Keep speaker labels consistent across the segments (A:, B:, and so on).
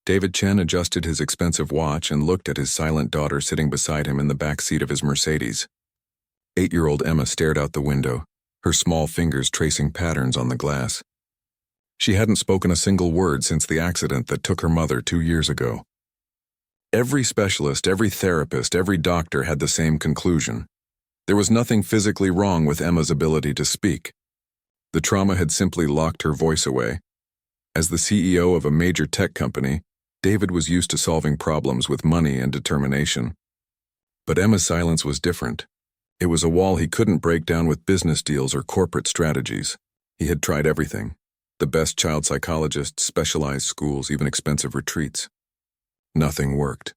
A: David Chen adjusted his expensive watch and looked at his silent daughter sitting beside him in the back seat of his Mercedes. 8-year-old Emma stared out the window, her small fingers tracing patterns on the glass. She hadn't spoken a single word since the accident that took her mother 2 years ago. Every specialist, every therapist, every doctor had the same conclusion. There was nothing physically wrong with Emma's ability to speak. The trauma had simply locked her voice away. As the CEO of a major tech company, David was used to solving problems with money and determination. But Emma's silence was different. It was a wall he couldn't break down with business deals or corporate strategies. He had tried everything. The best child psychologists, specialized schools, even expensive retreats. Nothing worked.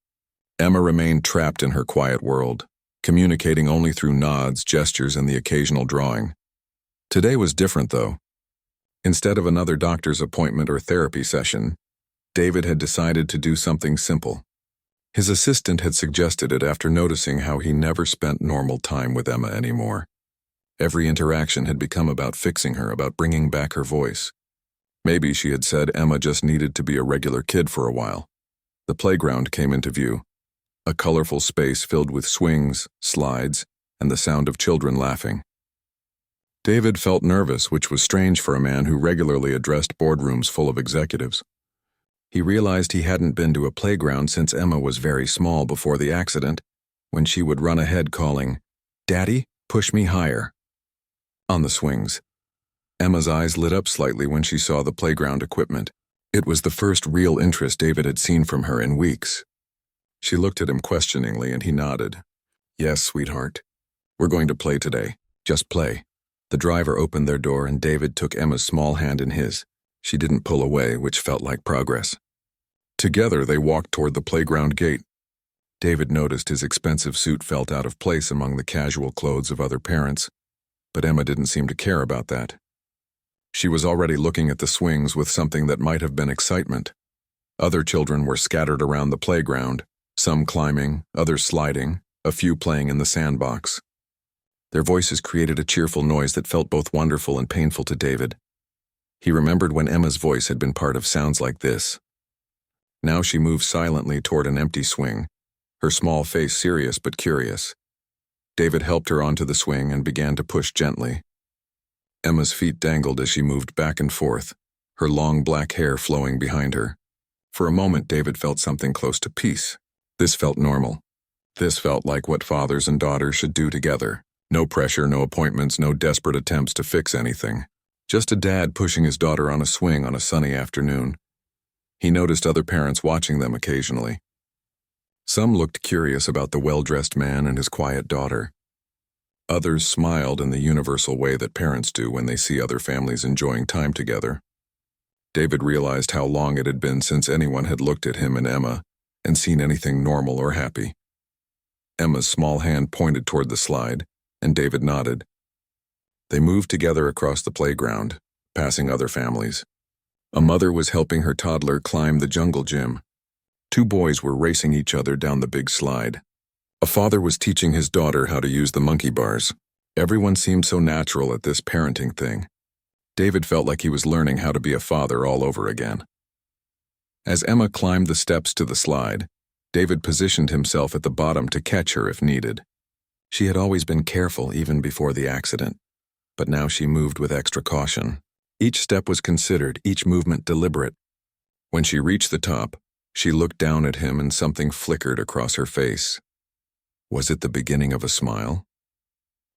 A: Emma remained trapped in her quiet world, communicating only through nods, gestures, and the occasional drawing. Today was different, though. Instead of another doctor's appointment or therapy session, David had decided to do something simple. His assistant had suggested it after noticing how he never spent normal time with Emma anymore. Every interaction had become about fixing her, about bringing back her voice. Maybe, she had said, Emma just needed to be a regular kid for a while. The playground came into view, a colorful space filled with swings, slides, and the sound of children laughing. David felt nervous, which was strange for a man who regularly addressed boardrooms full of executives. He realized he hadn't been to a playground since Emma was very small before the accident, when she would run ahead calling, "Daddy, push me higher." On the swings. Emma's eyes lit up slightly when she saw the playground equipment. It was the first real interest David had seen from her in weeks. She looked at him questioningly and he nodded. "Yes, sweetheart. We're going to play today. Just play." The driver opened their door and David took Emma's small hand in his. She didn't pull away, which felt like progress. Together they walked toward the playground gate. David noticed his expensive suit felt out of place among the casual clothes of other parents, but Emma didn't seem to care about that. She was already looking at the swings with something that might have been excitement. Other children were scattered around the playground, some climbing, others sliding, a few playing in the sandbox. Their voices created a cheerful noise that felt both wonderful and painful to David. He remembered when Emma's voice had been part of sounds like this. Now she moved silently toward an empty swing, her small face serious but curious. David helped her onto the swing and began to push gently. Emma's feet dangled as she moved back and forth, her long black hair flowing behind her. For a moment, David felt something close to peace. This felt normal. This felt like what fathers and daughters should do together. No pressure, no appointments, no desperate attempts to fix anything. Just a dad pushing his daughter on a swing on a sunny afternoon. He noticed other parents watching them occasionally. Some looked curious about the well-dressed man and his quiet daughter. Others smiled in the universal way that parents do when they see other families enjoying time together. David realized how long it had been since anyone had looked at him and Emma and seen anything normal or happy. Emma's small hand pointed toward the slide, and David nodded. They moved together across the playground, passing other families. A mother was helping her toddler climb the jungle gym. 2 boys were racing each other down the big slide. A father was teaching his daughter how to use the monkey bars. Everyone seemed so natural at this parenting thing. David felt like he was learning how to be a father all over again. As Emma climbed the steps to the slide, David positioned himself at the bottom to catch her if needed. She had always been careful even before the accident, but now she moved with extra caution. Each step was considered, each movement deliberate. When she reached the top, she looked down at him and something flickered across her face. Was it the beginning of a smile?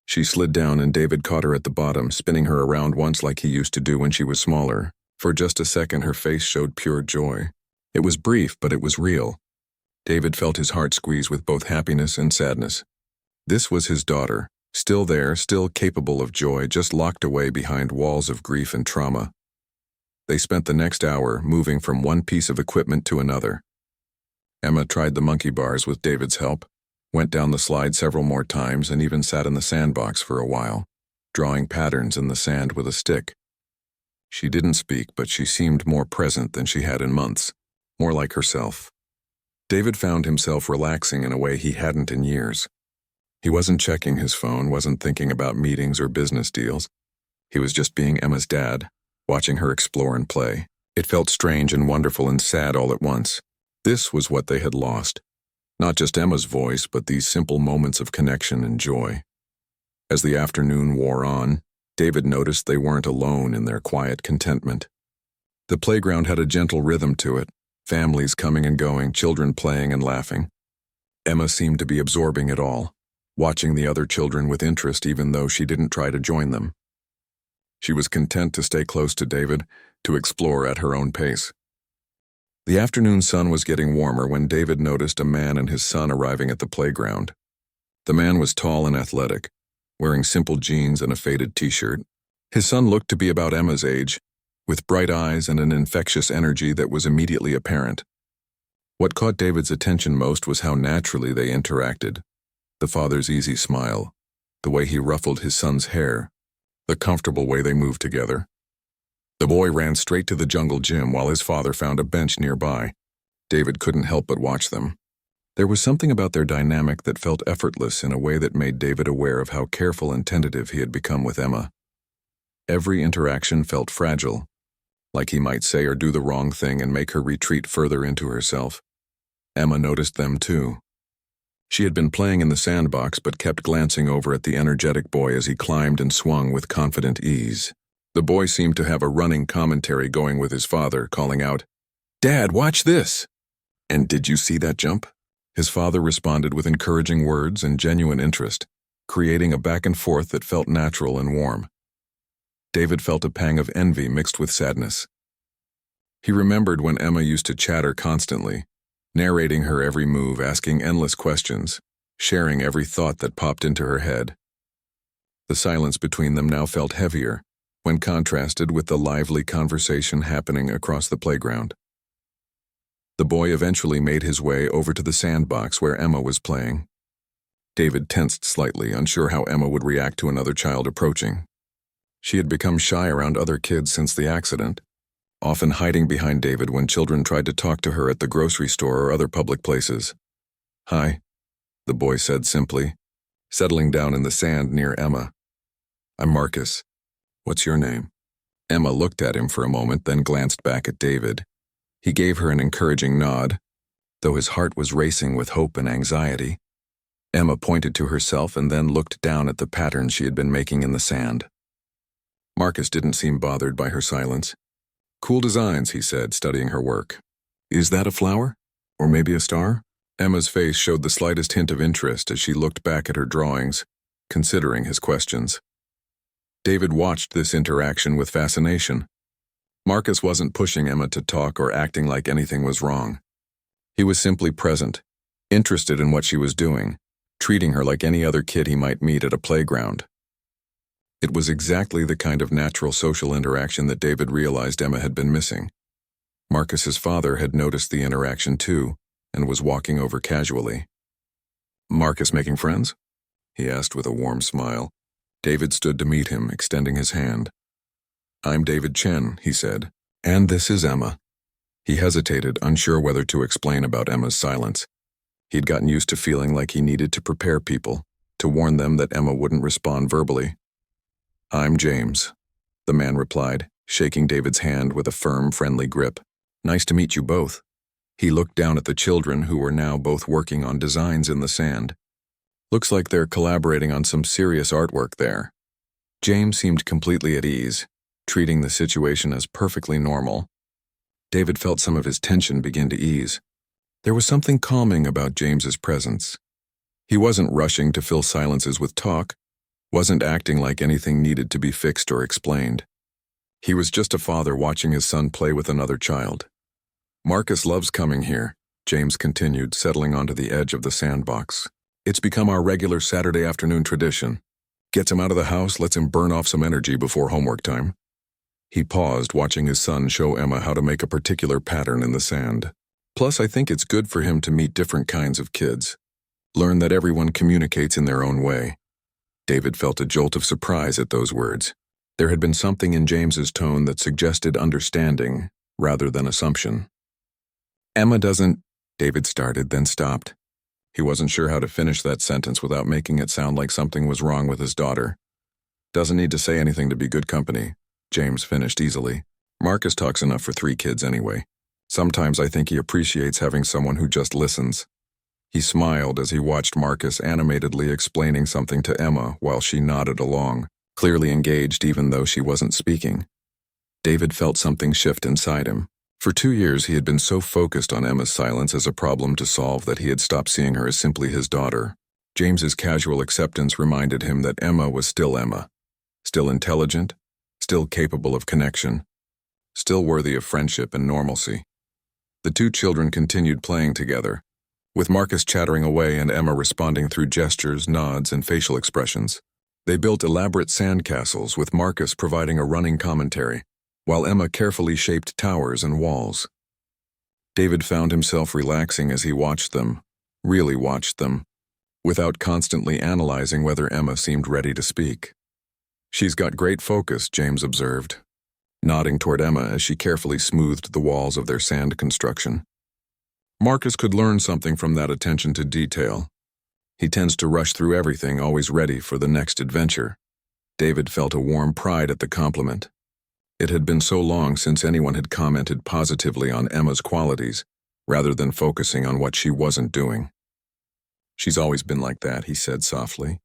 A: She slid down and David caught her at the bottom, spinning her around once like he used to do when she was smaller. For just a second, her face showed pure joy. It was brief, but it was real. David felt his heart squeeze with both happiness and sadness. This was his daughter, still there, still capable of joy, just locked away behind walls of grief and trauma. They spent the next hour moving from one piece of equipment to another. Emma tried the monkey bars with David's help, went down the slide several more times, and even sat in the sandbox for a while, drawing patterns in the sand with a stick. She didn't speak, but she seemed more present than she had in months, more like herself. David found himself relaxing in a way he hadn't in years. He wasn't checking his phone, wasn't thinking about meetings or business deals. He was just being Emma's dad, watching her explore and play. It felt strange and wonderful and sad all at once. This was what they had lost. Not just Emma's voice, but these simple moments of connection and joy. As the afternoon wore on, David noticed they weren't alone in their quiet contentment. The playground had a gentle rhythm to it, families coming and going, children playing and laughing. Emma seemed to be absorbing it all, watching the other children with interest even though she didn't try to join them. She was content to stay close to David, to explore at her own pace. The afternoon sun was getting warmer when David noticed a man and his son arriving at the playground. The man was tall and athletic, wearing simple jeans and a faded t-shirt. His son looked to be about Emma's age, with bright eyes and an infectious energy that was immediately apparent. What caught David's attention most was how naturally they interacted. The father's easy smile, the way he ruffled his son's hair, the comfortable way they moved together. The boy ran straight to the jungle gym while his father found a bench nearby. David couldn't help but watch them. There was something about their dynamic that felt effortless in a way that made David aware of how careful and tentative he had become with Emma. Every interaction felt fragile, like he might say or do the wrong thing and make her retreat further into herself. Emma noticed them too. She had been playing in the sandbox but kept glancing over at the energetic boy as he climbed and swung with confident ease. The boy seemed to have a running commentary going with his father, calling out, "Dad, watch this!" "And did you see that jump?" His father responded with encouraging words and genuine interest, creating a back and forth that felt natural and warm. David felt a pang of envy mixed with sadness. He remembered when Emma used to chatter constantly, narrating her every move, asking endless questions, sharing every thought that popped into her head. The silence between them now felt heavier, when contrasted with the lively conversation happening across the playground. The boy eventually made his way over to the sandbox where Emma was playing. David tensed slightly, unsure how Emma would react to another child approaching. She had become shy around other kids since the accident, often hiding behind David when children tried to talk to her at the grocery store or other public places. "Hi," the boy said simply, settling down in the sand near Emma. "I'm Marcus. What's your name?" Emma looked at him for a moment, then glanced back at David. He gave her an encouraging nod, though his heart was racing with hope and anxiety. Emma pointed to herself and then looked down at the patterns she had been making in the sand. Marcus didn't seem bothered by her silence. "Cool designs," he said, studying her work. "Is that a flower? Or maybe a star?" Emma's face showed the slightest hint of interest as she looked back at her drawings, considering his questions. David watched this interaction with fascination. Marcus wasn't pushing Emma to talk or acting like anything was wrong. He was simply present, interested in what she was doing, treating her like any other kid he might meet at a playground. It was exactly the kind of natural social interaction that David realized Emma had been missing. Marcus's father had noticed the interaction too, and was walking over casually. "Marcus making friends?" he asked with a warm smile. David stood to meet him, extending his hand. "I'm David Chen," he said, "and this is Emma." He hesitated, unsure whether to explain about Emma's silence. He'd gotten used to feeling like he needed to prepare people, to warn them that Emma wouldn't respond verbally. "I'm James," the man replied, shaking David's hand with a firm, friendly grip. "Nice to meet you both." He looked down at the children who were now both working on designs in the sand. "Looks like they're collaborating on some serious artwork there." James seemed completely at ease, treating the situation as perfectly normal. David felt some of his tension begin to ease. There was something calming about James's presence. He wasn't rushing to fill silences with talk, wasn't acting like anything needed to be fixed or explained. He was just a father watching his son play with another child. "Marcus loves coming here," James continued, settling onto the edge of the sandbox. "It's become our regular Saturday afternoon tradition. Gets him out of the house, lets him burn off some energy before homework time." He paused, watching his son show Emma how to make a particular pattern in the sand. "Plus, I think it's good for him to meet different kinds of kids. Learn that everyone communicates in their own way." David felt a jolt of surprise at those words. There had been something in James's tone that suggested understanding rather than assumption. "Emma doesn't," David started, then stopped. He wasn't sure how to finish that sentence without making it sound like something was wrong with his daughter. "Doesn't need to say anything to be good company," James finished easily. Marcus talks enough for 3 kids anyway. Sometimes I think he appreciates having someone who just listens. He smiled as he watched Marcus animatedly explaining something to Emma while she nodded along, clearly engaged even though she wasn't speaking. David felt something shift inside him. For 2 years he had been so focused on Emma's silence as a problem to solve that he had stopped seeing her as simply his daughter. James's casual acceptance reminded him that Emma was still Emma. Still intelligent, still capable of connection, still worthy of friendship and normalcy. The 2 children continued playing together, with Marcus chattering away and Emma responding through gestures, nods, and facial expressions. They built elaborate sandcastles, with Marcus providing a running commentary, while Emma carefully shaped towers and walls. David found himself relaxing as he watched them, really watched them, without constantly analyzing whether Emma seemed ready to speak. "She's got great focus," James observed, nodding toward Emma as she carefully smoothed the walls of their sand construction. Marcus could learn something from that attention to detail. He tends to rush through everything, always ready for the next adventure. David felt a warm pride at the compliment. It had been so long since anyone had commented positively on Emma's qualities, rather than focusing on what she wasn't doing. "She's always been like that," he said softly.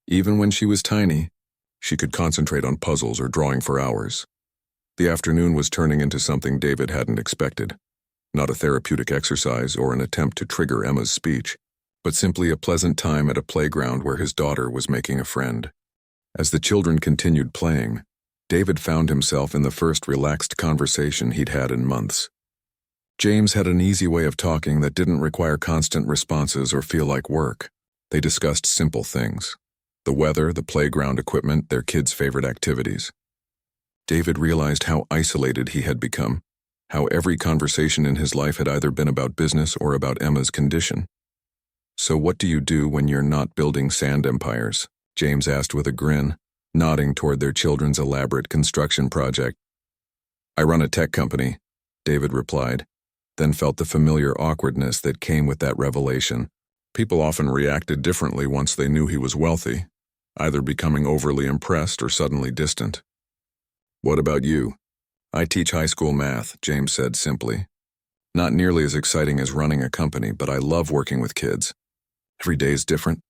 A: Even when she was tiny, she could concentrate on puzzles or drawing for hours. The afternoon was turning into something David hadn't expected. Not a therapeutic exercise or an attempt to trigger Emma's speech, but simply a pleasant time at a playground where his daughter was making a friend. As the children continued playing, David found himself in the first relaxed conversation he'd had in months. James had an easy way of talking that didn't require constant responses or feel like work. They discussed simple things: the weather, the playground equipment, their kids' favorite activities. David realized how isolated he had become, how every conversation in his life had either been about business or about Emma's condition. "So what do you do when you're not building sand empires?" James asked with a grin, nodding toward their children's elaborate construction project. "I run a tech company," David replied, then felt the familiar awkwardness that came with that revelation. People often reacted differently once they knew he was wealthy, either becoming overly impressed or suddenly distant. "What about you?" "I teach high school math," James said simply. "Not nearly as exciting as running a company, but I love working with kids. Every day is different."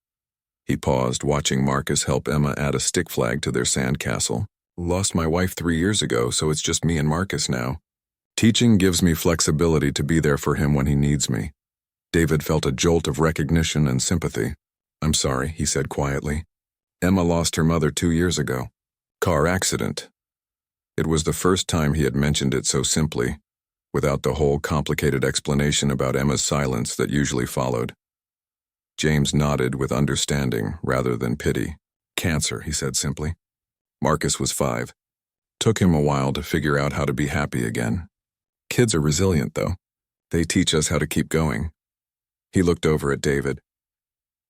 A: He paused, watching Marcus help Emma add a stick flag to their sandcastle. "Lost my wife 3 years ago, so it's just me and Marcus now. Teaching gives me flexibility to be there for him when he needs me." David felt a jolt of recognition and sympathy. "I'm sorry," he said quietly. "Emma lost her mother 2 years ago. Car accident." It was the first time he had mentioned it so simply, without the whole complicated explanation about Emma's silence that usually followed. James nodded with understanding rather than pity. "Cancer," he said simply. Marcus was 5. Took him a while to figure out how to be happy again. Kids are resilient, though. They teach us how to keep going. He looked over at David.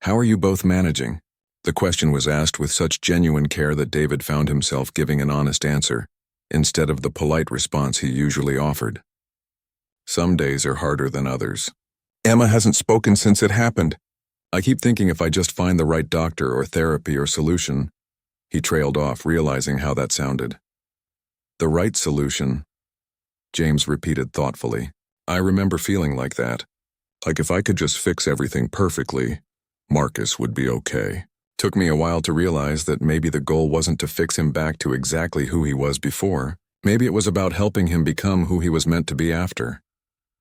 A: "How are you both managing?" The question was asked with such genuine care that David found himself giving an honest answer, instead of the polite response he usually offered. "Some days are harder than others. Emma hasn't spoken since it happened. I keep thinking if I just find the right doctor or therapy or solution." He trailed off, realizing how that sounded. "The right solution," James repeated thoughtfully. "I remember feeling like that. Like if I could just fix everything perfectly, Marcus would be okay. Took me a while to realize that maybe the goal wasn't to fix him back to exactly who he was before. Maybe it was about helping him become who he was meant to be after."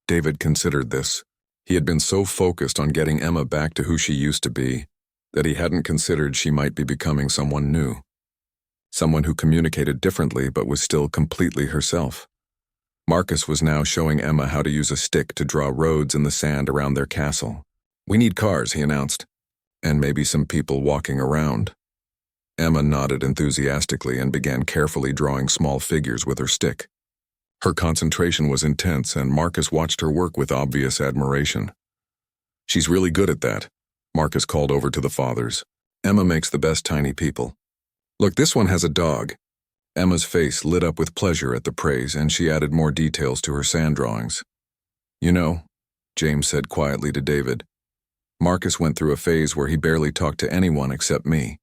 A: David considered this. He had been so focused on getting Emma back to who she used to be that he hadn't considered she might be becoming someone new. Someone who communicated differently but was still completely herself. Marcus was now showing Emma how to use a stick to draw roads in the sand around their castle. "We need cars," he announced. "And maybe some people walking around." Emma nodded enthusiastically and began carefully drawing small figures with her stick. Her concentration was intense, and Marcus watched her work with obvious admiration. "She's really good at that," Marcus called over to the fathers. "Emma makes the best tiny people. Look, this one has a dog." Emma's face lit up with pleasure at the praise, and she added more details to her sand drawings. "You know," James said quietly to David, "Marcus went through a phase where he barely talked to anyone except me.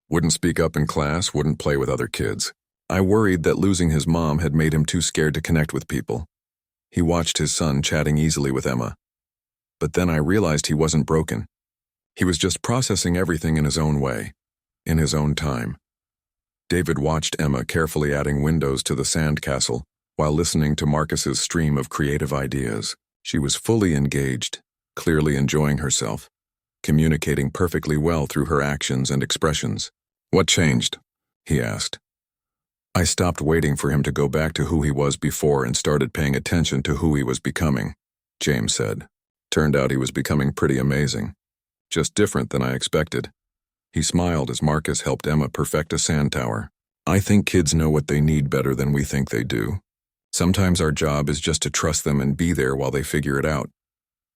A: Wouldn't speak up in class, wouldn't play with other kids. I worried that losing his mom had made him too scared to connect with people. He watched his son chatting easily with Emma. But then I realized he wasn't broken. He was just processing everything in his own way, in his own time. David watched Emma carefully adding windows to the sandcastle while listening to Marcus's stream of creative ideas. She was fully engaged, clearly enjoying herself, communicating perfectly well through her actions and expressions. "What changed?" he asked. I stopped waiting for him to go back to who he was before and started paying attention to who he was becoming, James said. Turned out he was becoming pretty amazing. Just different than I expected. He smiled as Marcus helped Emma perfect a sand tower. I think kids know what they need better than we think they do. Sometimes our job is just to trust them and be there while they figure it out.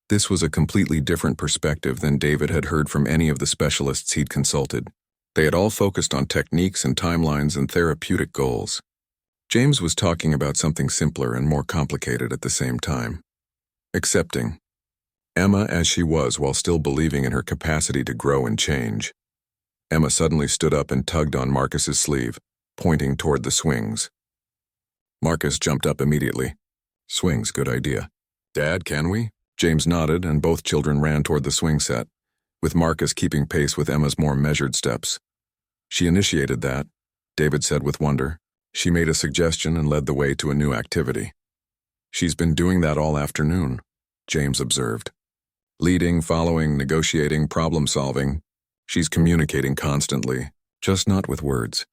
A: This was a completely different perspective than David had heard from any of the specialists he'd consulted. They had all focused on techniques and timelines and therapeutic goals. James was talking about something simpler and more complicated at the same time. Accepting Emma as she was while still believing in her capacity to grow and change. Emma suddenly stood up and tugged on Marcus's sleeve, pointing toward the swings. Marcus jumped up immediately. "Swings, good idea. Dad, can we?" James nodded, and both children ran toward the swing set, with Marcus keeping pace with Emma's more measured steps. "She initiated that," David said with wonder. "She made a suggestion and led the way to a new activity." "She's been doing that all afternoon," James observed. "Leading, following, negotiating, problem-solving. She's communicating constantly, just not with words."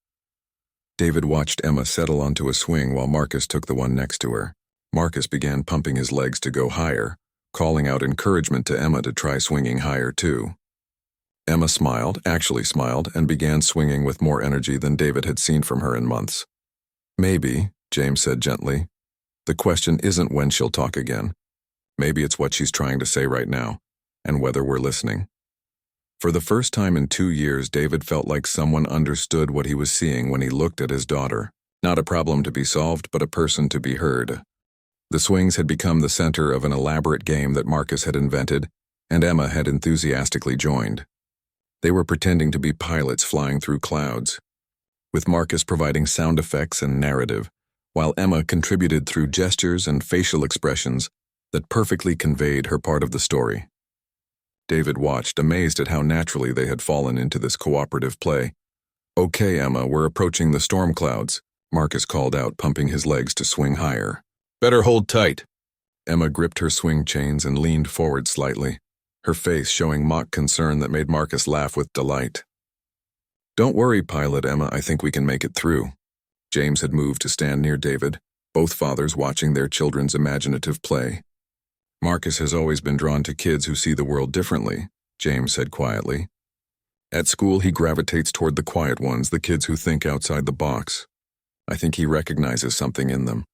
A: David watched Emma settle onto a swing while Marcus took the one next to her. Marcus began pumping his legs to go higher, calling out encouragement to Emma to try swinging higher too. Emma actually smiled, and began swinging with more energy than David had seen from her in months. "Maybe," James said gently. "The question isn't when she'll talk again. Maybe it's what she's trying to say right now, and whether we're listening." For the first time in 2 years, David felt like someone understood what he was seeing when he looked at his daughter. Not a problem to be solved, but a person to be heard. The swings had become the center of an elaborate game that Marcus had invented, and Emma had enthusiastically joined. They were pretending to be pilots flying through clouds, with Marcus providing sound effects and narrative, while Emma contributed through gestures and facial expressions that perfectly conveyed her part of the story. David watched, amazed at how naturally they had fallen into this cooperative play. "Okay, Emma, we're approaching the storm clouds," Marcus called out, pumping his legs to swing higher. "Better hold tight." Emma gripped her swing chains and leaned forward slightly, her face showing mock concern that made Marcus laugh with delight. "Don't worry, pilot Emma, I think we can make it through." James had moved to stand near David, both fathers watching their children's imaginative play. "Marcus has always been drawn to kids who see the world differently," James said quietly. "At school, he gravitates toward the quiet ones, the kids who think outside the box. I think he recognizes something in them."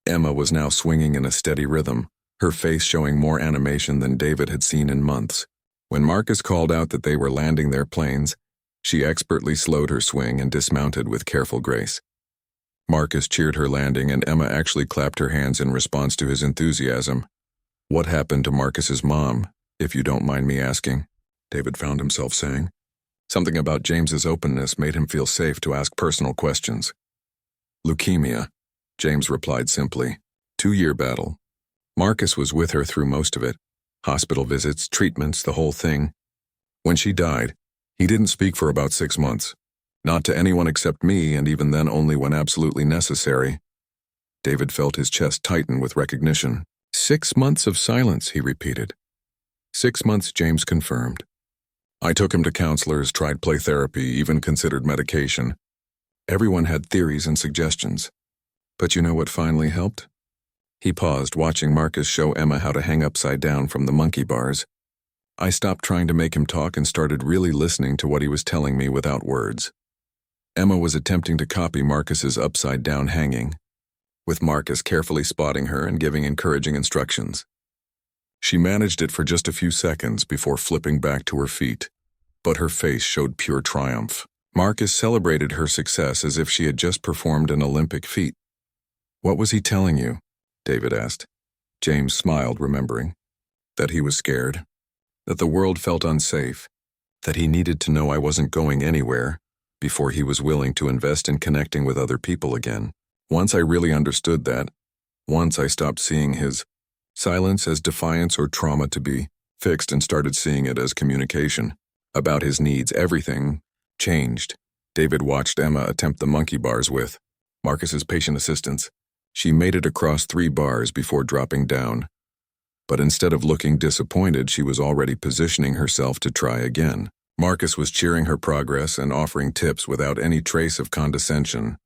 A: Emma was now swinging in a steady rhythm, her face showing more animation than David had seen in months. When Marcus called out that they were landing their planes, she expertly slowed her swing and dismounted with careful grace. Marcus cheered her landing, and Emma actually clapped her hands in response to his enthusiasm. "What happened to Marcus's mom, if you don't mind me asking?" David found himself saying. Something about James's openness made him feel safe to ask personal questions. "Leukemia," James replied simply. 2-year battle. Marcus was with her through most of it. Hospital visits, treatments, the whole thing. When she died, he didn't speak for about 6 months. Not to anyone except me, and even then only when absolutely necessary. David felt his chest tighten with recognition. 6 months of silence, he repeated. 6 months, James confirmed. "I took him to counselors, tried play therapy, even considered medication. Everyone had theories and suggestions. But you know what finally helped?" He paused, watching Marcus show Emma how to hang upside down from the monkey bars. "I stopped trying to make him talk and started really listening to what he was telling me without words." Emma was attempting to copy Marcus's upside-down hanging, with Marcus carefully spotting her and giving encouraging instructions. She managed it for just a few seconds before flipping back to her feet, but her face showed pure triumph. Marcus celebrated her success as if she had just performed an Olympic feat. "What was he telling you?" David asked. James smiled, remembering. "That he was scared. That the world felt unsafe. That he needed to know I wasn't going anywhere, before he was willing to invest in connecting with other people again. Once I really understood that, once I stopped seeing his silence as defiance or trauma to be fixed and started seeing it as communication about his needs, everything changed. David watched Emma attempt the monkey bars with Marcus's patient assistance. She made it across 3 bars before dropping down. But instead of looking disappointed, she was already positioning herself to try again. Marcus was cheering her progress and offering tips without any trace of condescension.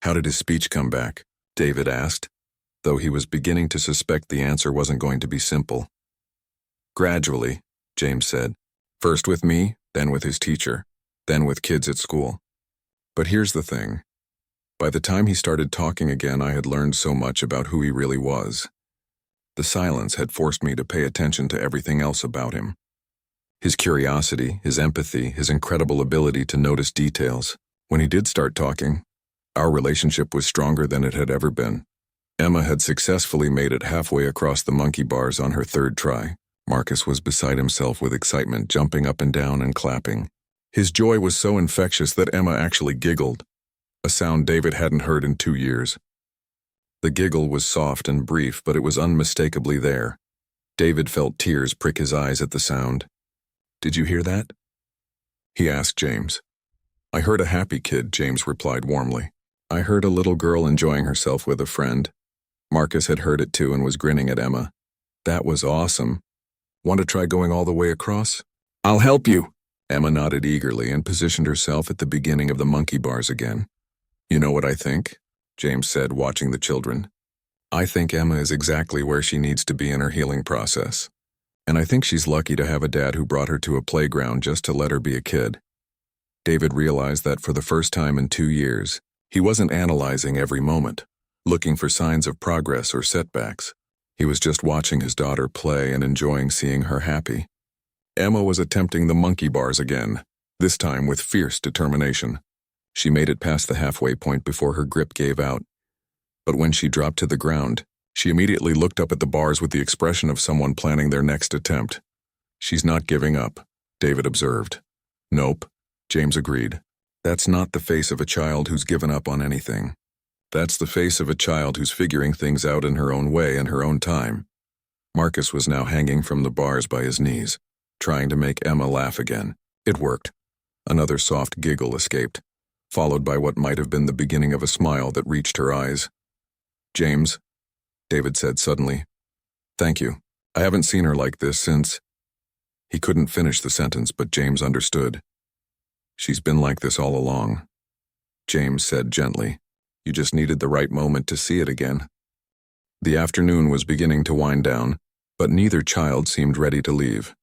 A: How did his speech come back? David asked, though he was beginning to suspect the answer wasn't going to be simple. Gradually, James said. First with me, then with his teacher, then with kids at school. But here's the thing. By the time he started talking again, I had learned so much about who he really was. The silence had forced me to pay attention to everything else about him. His curiosity, his empathy, his incredible ability to notice details. When he did start talking, our relationship was stronger than it had ever been. Emma had successfully made it halfway across the monkey bars on her 3rd try. Marcus was beside himself with excitement, jumping up and down and clapping. His joy was so infectious that Emma actually giggled, a sound David hadn't heard in 2 years. The giggle was soft and brief, but it was unmistakably there. David felt tears prick his eyes at the sound. Did you hear that? He asked James. I heard a happy kid, James replied warmly. I heard a little girl enjoying herself with a friend. Marcus had heard it too and was grinning at Emma. That was awesome. Want to try going all the way across? I'll help you. Emma nodded eagerly and positioned herself at the beginning of the monkey bars again. You know what I think? James said, watching the children. I think Emma is exactly where she needs to be in her healing process. And I think she's lucky to have a dad who brought her to a playground just to let her be a kid. David realized that for the first time in 2 years, he wasn't analyzing every moment, looking for signs of progress or setbacks. He was just watching his daughter play and enjoying seeing her happy. Emma was attempting the monkey bars again, this time with fierce determination. She made it past the halfway point before her grip gave out. But when she dropped to the ground, she immediately looked up at the bars with the expression of someone planning their next attempt. She's not giving up, David observed. Nope, James agreed. That's not the face of a child who's given up on anything. That's the face of a child who's figuring things out in her own way and her own time. Marcus was now hanging from the bars by his knees, trying to make Emma laugh again. It worked. Another soft giggle escaped, followed by what might have been the beginning of a smile that reached her eyes. James, David said suddenly. Thank you. I haven't seen her like this since. He couldn't finish the sentence, but James understood. She's been like this all along. James said gently. You just needed the right moment to see it again. The afternoon was beginning to wind down, but neither child seemed ready to leave.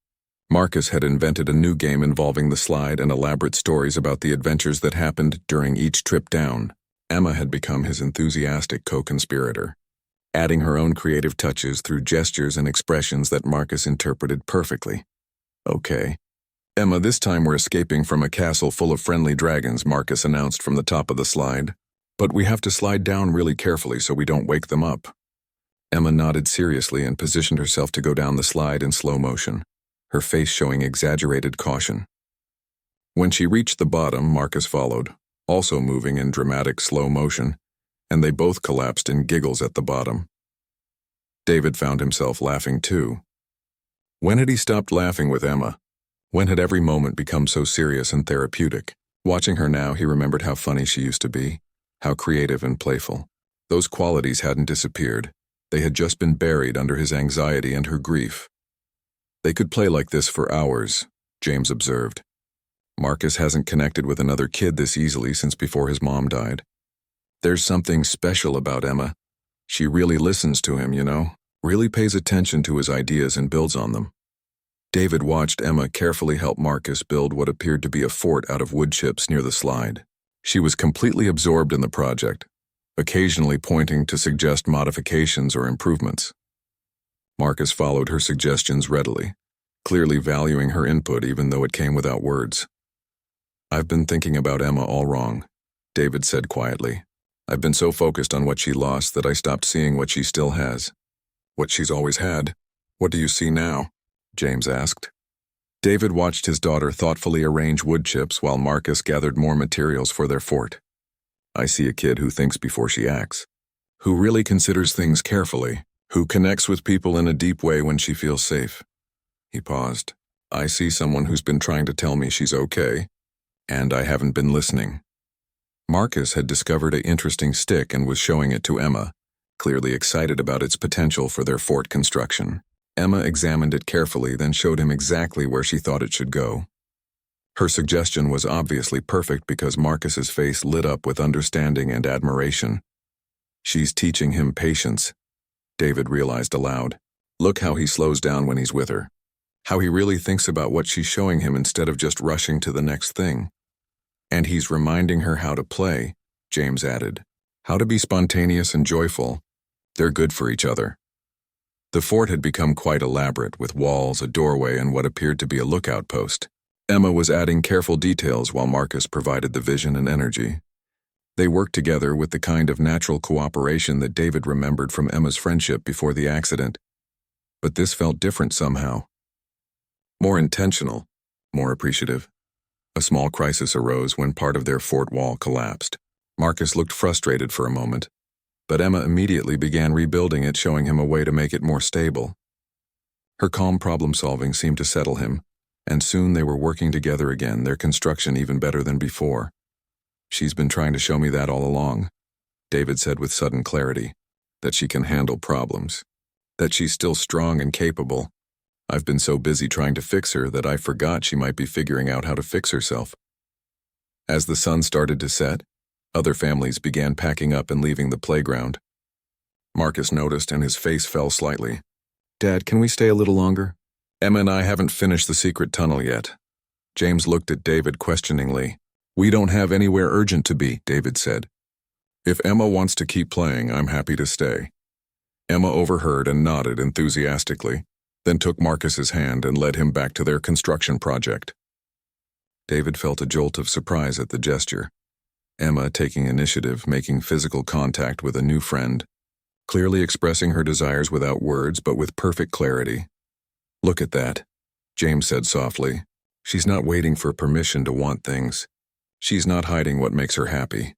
A: Marcus had invented a new game involving the slide and elaborate stories about the adventures that happened during each trip down. Emma had become his enthusiastic co-conspirator, adding her own creative touches through gestures and expressions that Marcus interpreted perfectly. Okay. Emma, this time we're escaping from a castle full of friendly dragons, Marcus announced from the top of the slide. But we have to slide down really carefully so we don't wake them up. Emma nodded seriously and positioned herself to go down the slide in slow motion, her face showing exaggerated caution. When she reached the bottom, Marcus followed, also moving in dramatic slow motion, and they both collapsed in giggles at the bottom. David found himself laughing too. When had he stopped laughing with Emma? When had every moment become so serious and therapeutic? Watching her now, he remembered how funny she used to be, how creative and playful. Those qualities hadn't disappeared. They had just been buried under his anxiety and her grief. They could play like this for hours, James observed. Marcus hasn't connected with another kid this easily since before his mom died. There's something special about Emma. She really listens to him, you know, really pays attention to his ideas and builds on them. David watched Emma carefully help Marcus build what appeared to be a fort out of wood chips near the slide. She was completely absorbed in the project, occasionally pointing to suggest modifications or improvements. Marcus followed her suggestions readily, clearly valuing her input even though it came without words. I've been thinking about Emma all wrong, David said quietly. I've been so focused on what she lost that I stopped seeing what she still has. What she's always had. What do you see now? James asked. David watched his daughter thoughtfully arrange wood chips while Marcus gathered more materials for their fort. I see a kid who thinks before she acts, who really considers things carefully, who connects with people in a deep way when she feels safe. He paused. I see someone who's been trying to tell me she's okay, and I haven't been listening. Marcus had discovered an interesting stick and was showing it to Emma, clearly excited about its potential for their fort construction. Emma examined it carefully, then showed him exactly where she thought it should go. Her suggestion was obviously perfect because Marcus's face lit up with understanding and admiration. She's teaching him patience, David realized aloud. Look how he slows down when he's with her. How he really thinks about what she's showing him instead of just rushing to the next thing. And he's reminding her how to play, James added. How to be spontaneous and joyful. They're good for each other. The fort had become quite elaborate, with walls, a doorway, and what appeared to be a lookout post. Emma was adding careful details while Marcus provided the vision and energy. They worked together with the kind of natural cooperation that David remembered from Emma's friendship before the accident. But this felt different somehow. More intentional, more appreciative. A small crisis arose when part of their fort wall collapsed. Marcus looked frustrated for a moment, but Emma immediately began rebuilding it, showing him a way to make it more stable. Her calm problem-solving seemed to settle him, and soon they were working together again, their construction even better than before. She's been trying to show me that all along, David said with sudden clarity, that she can handle problems, that she's still strong and capable. I've been so busy trying to fix her that I forgot she might be figuring out how to fix herself. As the sun started to set, other families began packing up and leaving the playground. Marcus noticed and his face fell slightly. Dad, can we stay a little longer? Emma and I haven't finished the secret tunnel yet. James looked at David questioningly. We don't have anywhere urgent to be, David said. If Emma wants to keep playing, I'm happy to stay. Emma overheard and nodded enthusiastically, then took Marcus's hand and led him back to their construction project. David felt a jolt of surprise at the gesture. Emma taking initiative, making physical contact with a new friend, clearly expressing her desires without words but with perfect clarity. Look at that, James said softly. She's not waiting for permission to want things. She's not hiding what makes her happy.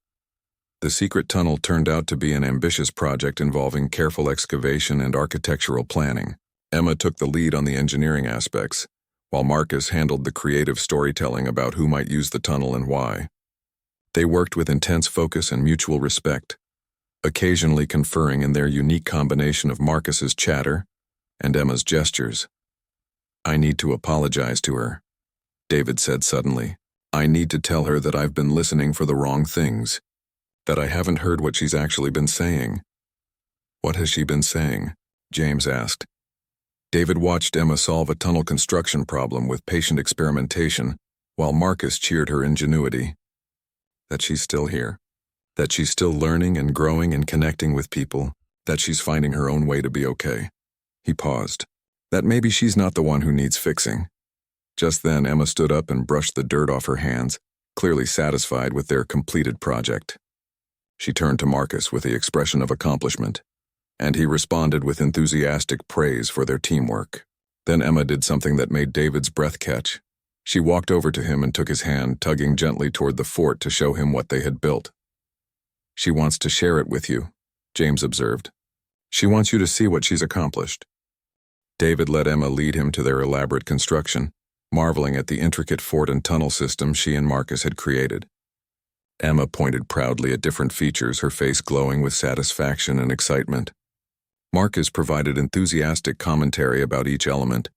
A: The secret tunnel turned out to be an ambitious project involving careful excavation and architectural planning. Emma took the lead on the engineering aspects, while Marcus handled the creative storytelling about who might use the tunnel and why. They worked with intense focus and mutual respect, occasionally conferring in their unique combination of Marcus's chatter and Emma's gestures. I need to apologize to her, David said suddenly. I need to tell her that I've been listening for the wrong things, that I haven't heard what she's actually been saying. What has she been saying? James asked. David watched Emma solve a tunnel construction problem with patient experimentation, while Marcus cheered her ingenuity. That she's still here, that she's still learning and growing and connecting with people, that she's finding her own way to be okay. He paused. That maybe she's not the one who needs fixing. Just then, Emma stood up and brushed the dirt off her hands, clearly satisfied with their completed project. She turned to Marcus with the expression of accomplishment, and he responded with enthusiastic praise for their teamwork. Then Emma did something that made David's breath catch. She walked over to him and took his hand, tugging gently toward the fort to show him what they had built. She wants to share it with you, James observed. She wants you to see what she's accomplished. David let Emma lead him to their elaborate construction, marveling at the intricate fort and tunnel system she and Marcus had created. Emma pointed proudly at different features, her face glowing with satisfaction and excitement. Marcus provided enthusiastic commentary about each element,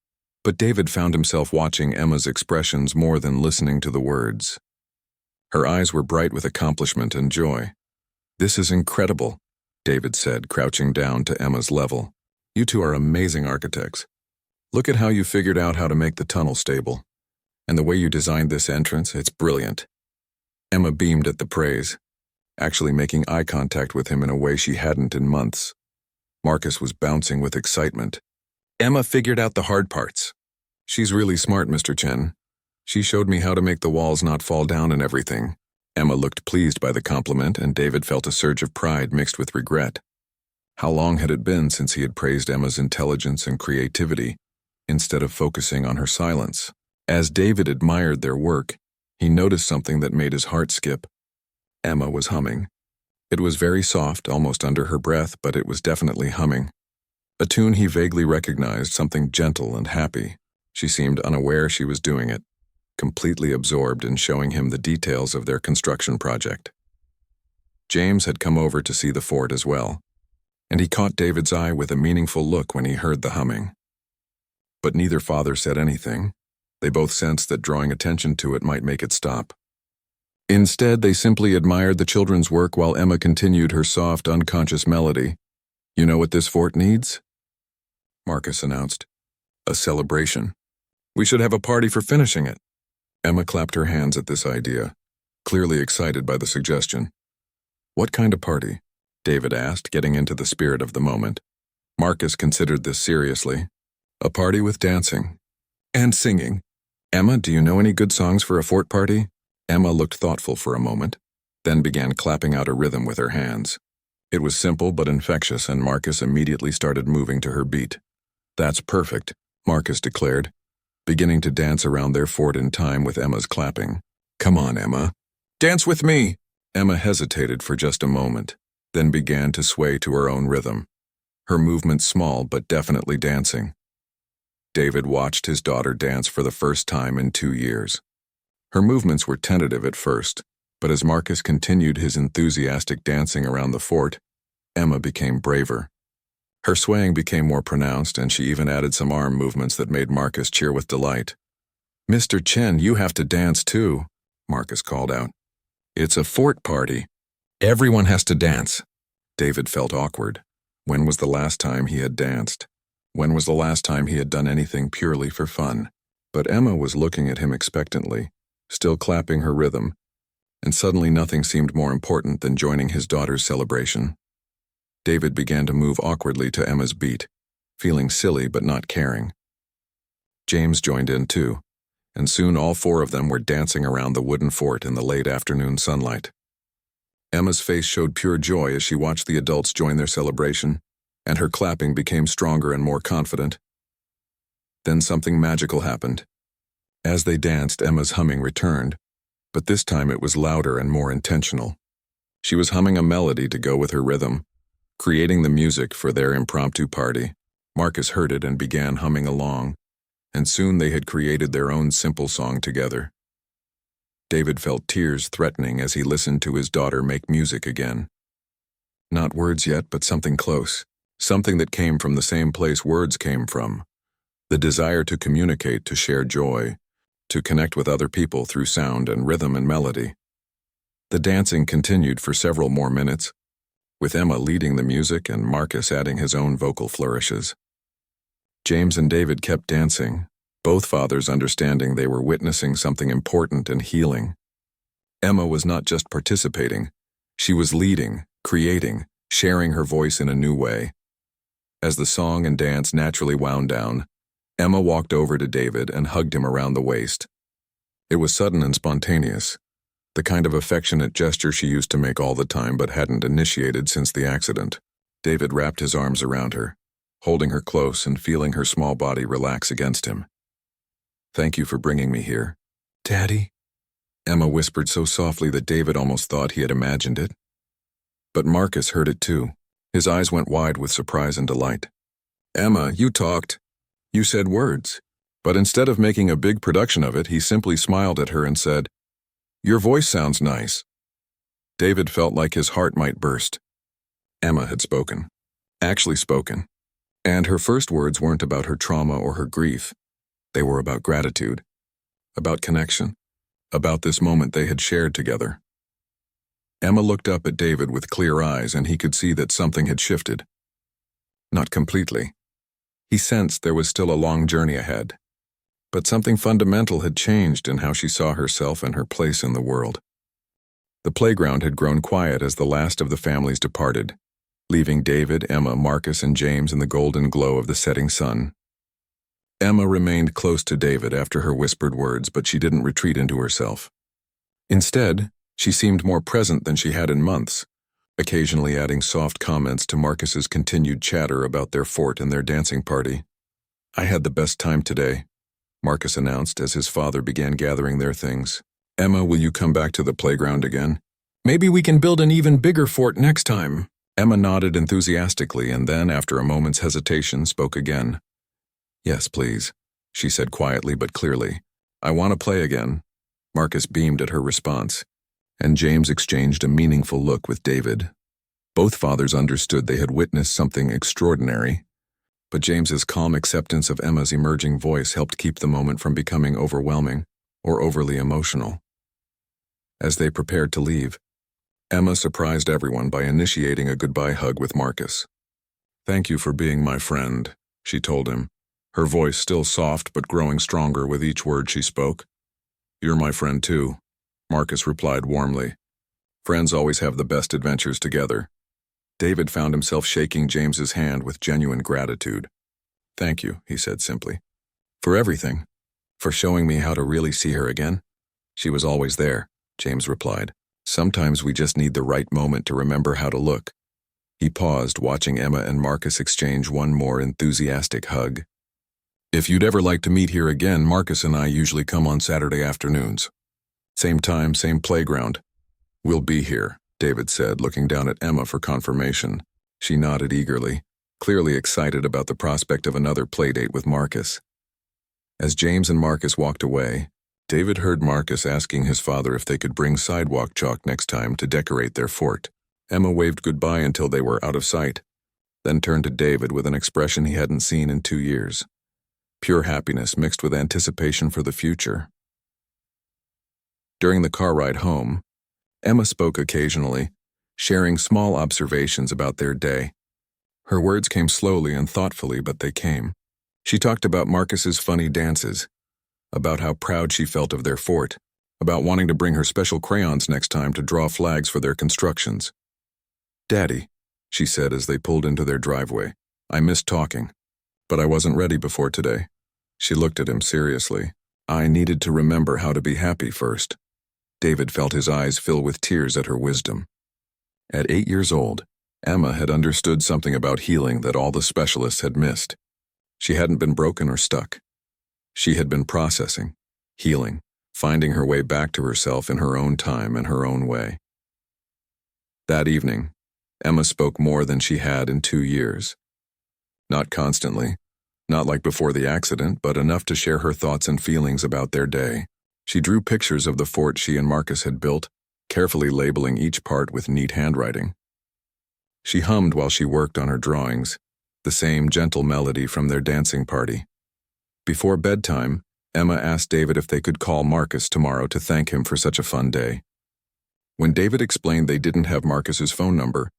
A: but David found himself watching Emma's expressions more than listening to the words. Her eyes were bright with accomplishment and joy. This is incredible, David said, crouching down to Emma's level. You two are amazing architects. Look at how you figured out how to make the tunnel stable. And the way you designed this entrance, it's brilliant. Emma beamed at the praise, actually making eye contact with him in a way she hadn't in months. Marcus was bouncing with excitement. Emma figured out the hard parts. She's really smart, Mr. Chen. She showed me how to make the walls not fall down and everything. Emma looked pleased by the compliment, and David felt a surge of pride mixed with regret. How long had it been since he had praised Emma's intelligence and creativity, instead of focusing on her silence? As David admired their work, he noticed something that made his heart skip. Emma was humming. It was very soft, almost under her breath, but it was definitely humming. A tune he vaguely recognized, something gentle and happy. She seemed unaware she was doing it, completely absorbed in showing him the details of their construction project. James had come over to see the fort as well, and he caught David's eye with a meaningful look when he heard the humming. But neither father said anything. They both sensed that drawing attention to it might make it stop. Instead, they simply admired the children's work while Emma continued her soft, unconscious melody. "You know what this fort needs?" Marcus announced. "A celebration. We should have a party for finishing it." Emma clapped her hands at this idea, clearly excited by the suggestion. "What kind of party?" David asked, getting into the spirit of the moment. Marcus considered this seriously. "A party with dancing. And singing. Emma, do you know any good songs for a fort party?" Emma looked thoughtful for a moment, then began clapping out a rhythm with her hands. It was simple but infectious, and Marcus immediately started moving to her beat. "That's perfect," Marcus declared, beginning to dance around their fort in time with Emma's clapping. "Come on, Emma. Dance with me!" Emma hesitated for just a moment, then began to sway to her own rhythm, her movements small but definitely dancing. David watched his daughter dance for the first time in 2 years. Her movements were tentative at first, but as Marcus continued his enthusiastic dancing around the fort, Emma became braver. Her swaying became more pronounced, and she even added some arm movements that made Marcus cheer with delight. "Mr. Chen, you have to dance too," Marcus called out. "It's a fort party. Everyone has to dance." David felt awkward. When was the last time he had danced? When was the last time he had done anything purely for fun? But Emma was looking at him expectantly, still clapping her rhythm, and suddenly nothing seemed more important than joining his daughter's celebration. David began to move awkwardly to Emma's beat, feeling silly but not caring. James joined in too, and soon all 4 of them were dancing around the wooden fort in the late afternoon sunlight. Emma's face showed pure joy as she watched the adults join their celebration, and her clapping became stronger and more confident. Then something magical happened. As they danced, Emma's humming returned, but this time it was louder and more intentional. She was humming a melody to go with her rhythm, creating the music for their impromptu party. Marcus heard it and began humming along, and soon they had created their own simple song together. David felt tears threatening as he listened to his daughter make music again. Not words yet, but something close, something that came from the same place words came from. The desire to communicate, to share joy, to connect with other people through sound and rhythm and melody. The dancing continued for several more minutes, with Emma leading the music and Marcus adding his own vocal flourishes. James and David kept dancing, both fathers understanding they were witnessing something important and healing. Emma was not just participating, she was leading, creating, sharing her voice in a new way. As the song and dance naturally wound down, Emma walked over to David and hugged him around the waist. It was sudden and spontaneous, the kind of affectionate gesture she used to make all the time but hadn't initiated since the accident. David wrapped his arms around her, holding her close and feeling her small body relax against him. "Thank you for bringing me here." "Daddy?" Emma whispered so softly that David almost thought he had imagined it. But Marcus heard it too. His eyes went wide with surprise and delight. "Emma, you talked. You said words." But instead of making a big production of it, he simply smiled at her and said, "Your voice sounds nice." David felt like his heart might burst. Emma had spoken. Actually spoken. And her first words weren't about her trauma or her grief. They were about gratitude, about connection, about this moment they had shared together. Emma looked up at David with clear eyes, and he could see that something had shifted. Not completely. He sensed there was still a long journey ahead. But something fundamental had changed in how she saw herself and her place in the world. The playground had grown quiet as the last of the families departed, leaving David, Emma, Marcus, and James in the golden glow of the setting sun. Emma remained close to David after her whispered words, but she didn't retreat into herself. Instead, she seemed more present than she had in months, occasionally adding soft comments to Marcus's continued chatter about their fort and their dancing party. "I had the best time today. Marcus announced as his father began gathering their things. "Emma, will you come back to the playground again? Maybe we can build an even bigger fort next time." Emma nodded enthusiastically and then, after a moment's hesitation, spoke again. "Yes, please," she said quietly but clearly. "I want to play again." Marcus beamed at her response, and James exchanged a meaningful look with David. Both fathers understood they had witnessed something extraordinary, but James's calm acceptance of Emma's emerging voice helped keep the moment from becoming overwhelming or overly emotional. As they prepared to leave, Emma surprised everyone by initiating a goodbye hug with Marcus. "Thank you for being my friend," she told him, her voice still soft but growing stronger with each word she spoke. "You're my friend too," Marcus replied warmly. "Friends always have the best adventures together." David found himself shaking James's hand with genuine gratitude. "Thank you," he said simply. "For everything. For showing me how to really see her again." "She was always there," James replied. "Sometimes we just need the right moment to remember how to look." He paused, watching Emma and Marcus exchange one more enthusiastic hug. "If you'd ever like to meet here again, Marcus and I usually come on Saturday afternoons. Same time, same playground. We'll be here," David said, looking down at Emma for confirmation. She nodded eagerly, clearly excited about the prospect of another playdate with Marcus. As James and Marcus walked away, David heard Marcus asking his father if they could bring sidewalk chalk next time to decorate their fort. Emma waved goodbye until they were out of sight, then turned to David with an expression he hadn't seen in 2 years. Pure happiness mixed with anticipation for the future. During the car ride home, Emma spoke occasionally, sharing small observations about their day. Her words came slowly and thoughtfully, but they came. She talked about Marcus's funny dances, about how proud she felt of their fort, about wanting to bring her special crayons next time to draw flags for their constructions. "Daddy," she said as they pulled into their driveway, "I missed talking, but I wasn't ready before today." She looked at him seriously. "I needed to remember how to be happy first." David felt his eyes fill with tears at her wisdom. At 8 years old, Emma had understood something about healing that all the specialists had missed. She hadn't been broken or stuck. She had been processing, healing, finding her way back to herself in her own time and her own way. That evening, Emma spoke more than she had in 2 years. Not constantly, not like before the accident, but enough to share her thoughts and feelings about their day. She drew pictures of the fort she and Marcus had built, carefully labeling each part with neat handwriting. She hummed while she worked on her drawings, the same gentle melody from their dancing party. Before bedtime, Emma asked David if they could call Marcus tomorrow to thank him for such a fun day. When David explained they didn't have Marcus's phone number,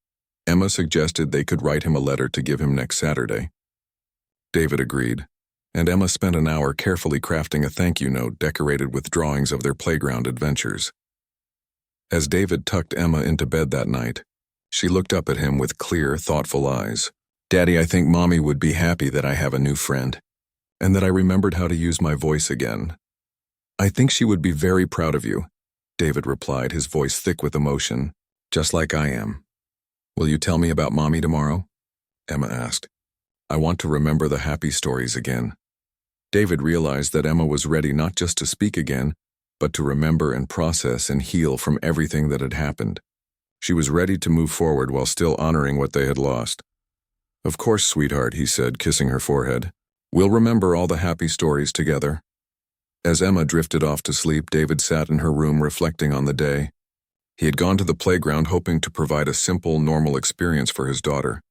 A: Emma suggested they could write him a letter to give him next Saturday. David agreed, and Emma spent an hour carefully crafting a thank you note decorated with drawings of their playground adventures. As David tucked Emma into bed that night, she looked up at him with clear, thoughtful eyes. "Daddy, I think Mommy would be happy that I have a new friend, and that I remembered how to use my voice again." "I think she would be very proud of you," David replied, his voice thick with emotion, "just like I am." "Will you tell me about Mommy tomorrow?" Emma asked. "I want to remember the happy stories again." David realized that Emma was ready not just to speak again, but to remember and process and heal from everything that had happened. She was ready to move forward while still honoring what they had lost. "Of course, sweetheart," he said, kissing her forehead. "We'll remember all the happy stories together." As Emma drifted off to sleep, David sat in her room reflecting on the day. He had gone to the playground hoping to provide a simple, normal experience for his daughter.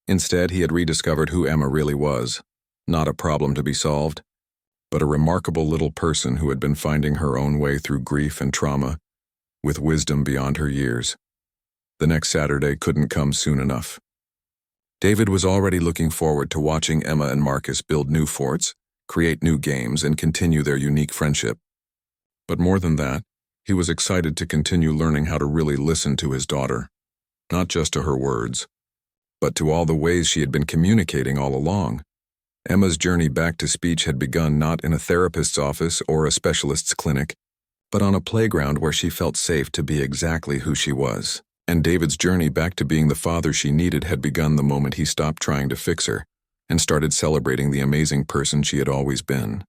A: Instead, he had rediscovered who Emma really was. Not a problem to be solved, but a remarkable little person who had been finding her own way through grief and trauma, with wisdom beyond her years. The next Saturday couldn't come soon enough. David was already looking forward to watching Emma and Marcus build new forts, create new games, and continue their unique friendship. But more than that, he was excited to continue learning how to really listen to his daughter, not just to her words, but to all the ways she had been communicating all along. Emma's journey back to speech had begun not in a therapist's office or a specialist's clinic, but on a playground where she felt safe to be exactly who she was. And David's journey back to being the father she needed had begun the moment he stopped trying to fix her and started celebrating the amazing person she had always been.